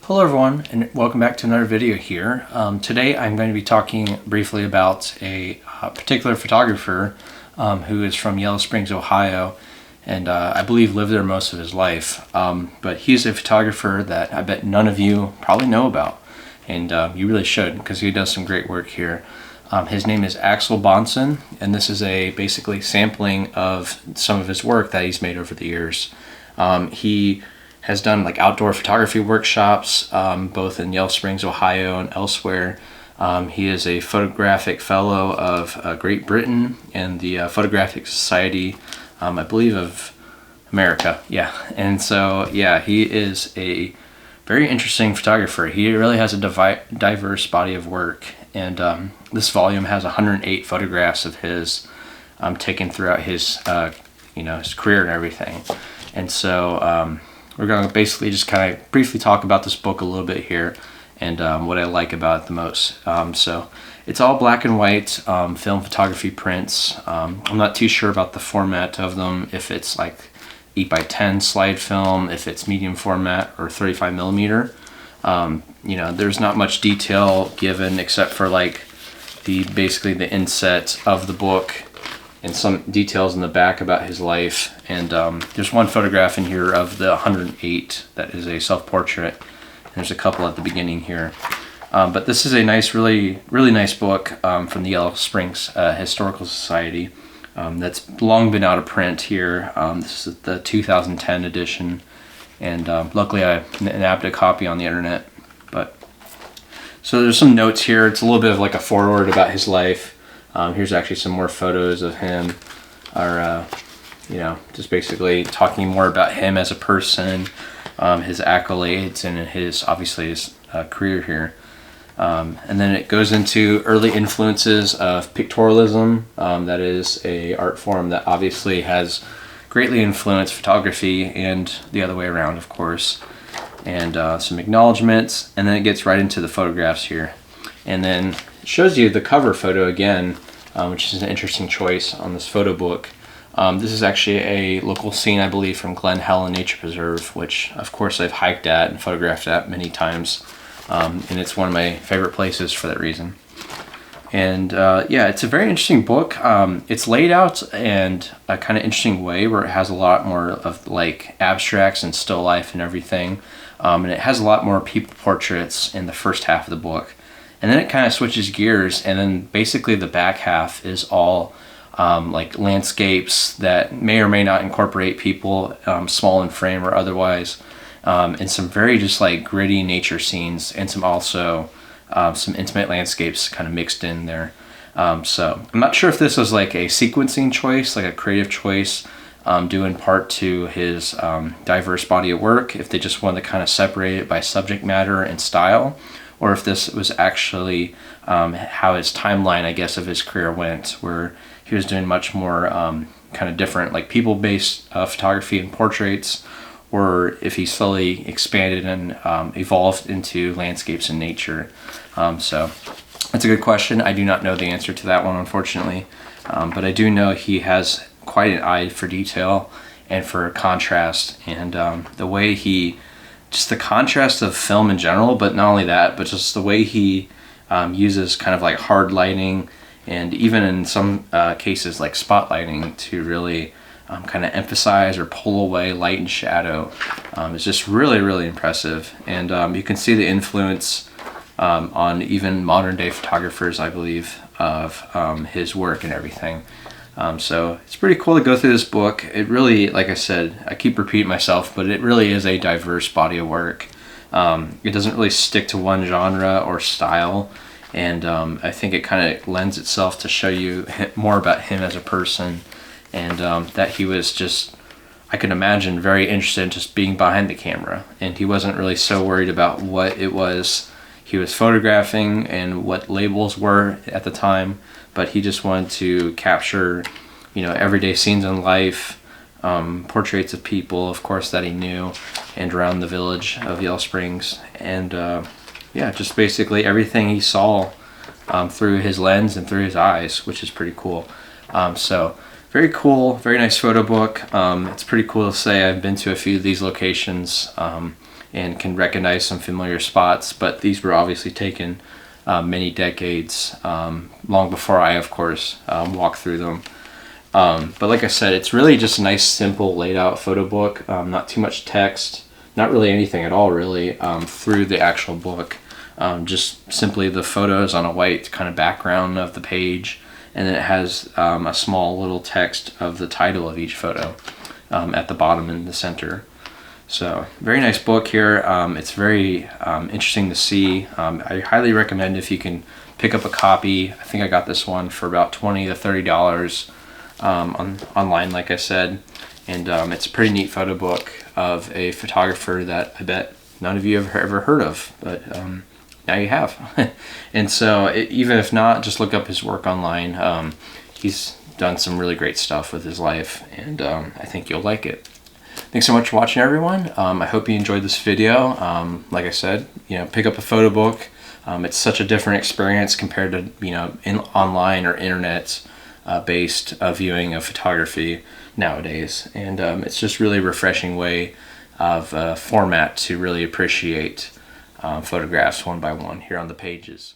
Hello everyone, and welcome back to another video here. Today I'm going to be talking briefly about a particular photographer who is from Yellow Springs, Ohio, and I believe lived there most of his life. But he's a photographer that I bet none of you probably know about, and you really should, because he does some great work here. His name is AxelBahnsen, and this is a basically sampling of some of his work that he's made over the years. He has done like outdoor photography workshops, both in Yellow Springs, Ohio and elsewhere. He is a photographic fellow of Great Britain and the Photographic Society, I believe of America. Yeah. And so, yeah, he is a very interesting photographer. He really has a diverse body of work. And this volume has 108 photographs of his taken throughout his, his career and everything. And so, we're going to basically just kind of briefly talk about this book a little bit here and what I like about it the most. So it's all black and white film photography prints. I'm not too sure about the format of them, if it's like 8x10 slide film, if it's medium format or 35 millimeter. There's not much detail given except for like basically the inset of the book and some details in the back about his life. And there's one photograph in here of the 108 that is a self-portrait. There's a couple at the beginning here. But this is a nice, really nice book from the Yellow Springs Historical Society that's long been out of print here. This is the 2010 edition, and luckily I nabbed a copy on the internet. So there's some notes here. It's a little bit of like a foreword about his life. Here's actually some more photos of him, just basically talking more about him as a person, his accolades, and obviously his career here. And then it goes into early influences of pictorialism. That is a art form that obviously has greatly influenced photography and the other way around, of course. And some acknowledgments, and then it gets right into the photographs here. And then it shows you the cover photo again, which is an interesting choice on this photo book. This is actually a local scene, I believe, from Glen Helen Nature Preserve, which of course I've hiked at and photographed at many times. And it's one of my favorite places for that reason. And it's a very interesting book. It's laid out in a kind of interesting way where it has a lot more of like abstracts and still life and everything. And it has a lot more people portraits in the first half of the book. And then it kind of switches gears, and then basically the back half is all like landscapes that may or may not incorporate people, small in frame or otherwise, and some very just like gritty nature scenes, and some intimate landscapes kind of mixed in there. So I'm not sure if this was like a sequencing choice, like a creative choice, due in part to his diverse body of work, if they just wanted to kind of separate it by subject matter and style, or if this was actually how his timeline, I guess, of his career went, where he was doing much more kind of different, like people-based photography and portraits, or if he slowly expanded and evolved into landscapes and nature. So that's a good question. I do not know the answer to that one, unfortunately, but I do know he has quite an eye for detail and for contrast, and the way just the contrast of film in general, but not only that, but just the way he uses kind of like hard lighting, and even in some cases like spotlighting, to really kind of emphasize or pull away light and shadow. Is just really impressive. And you can see the influence on even modern day photographers, I believe, of his work and everything. So it's pretty cool to go through this book. It really, like I said, I keep repeating myself, but it really is a diverse body of work. It doesn't really stick to one genre or style, and I think it kind of lends itself to show you more about him as a person, and that he was just, I can imagine, very interested in just being behind the camera, and he wasn't really so worried about what it was he was photographing and what labels were at the time, but he just wanted to capture, everyday scenes in life, portraits of people, of course, that he knew, and around the village of Yellow Springs, and just basically everything he saw through his lens and through his eyes, which is pretty cool. So very cool, very nice photo book. It's pretty cool to say I've been to a few of these locations, and can recognize some familiar spots, but these were obviously taken many decades, long before I, of course, walked through them. But like I said, it's really just a nice, simple, laid out photo book. Not too much text, not really anything at all, really, through the actual book. Just simply the photos on a white kind of background of the page, and then it has a small little text of the title of each photo at the bottom in the center. So very nice book here. It's very interesting to see. I highly recommend if you can pick up a copy. I think I got this one for about $20 to $30 online, like I said. And it's a pretty neat photo book of a photographer that I bet none of you have ever heard of, but now you have. And so even if not, just look up his work online. He's done some really great stuff with his life, and I think you'll like it. Thanks so much for watching, everyone. I hope you enjoyed this video. Like I said, pick up a photo book. It's such a different experience compared to online or internet based viewing of photography nowadays, and it's just really a refreshing way of format to really appreciate photographs one by one here on the pages.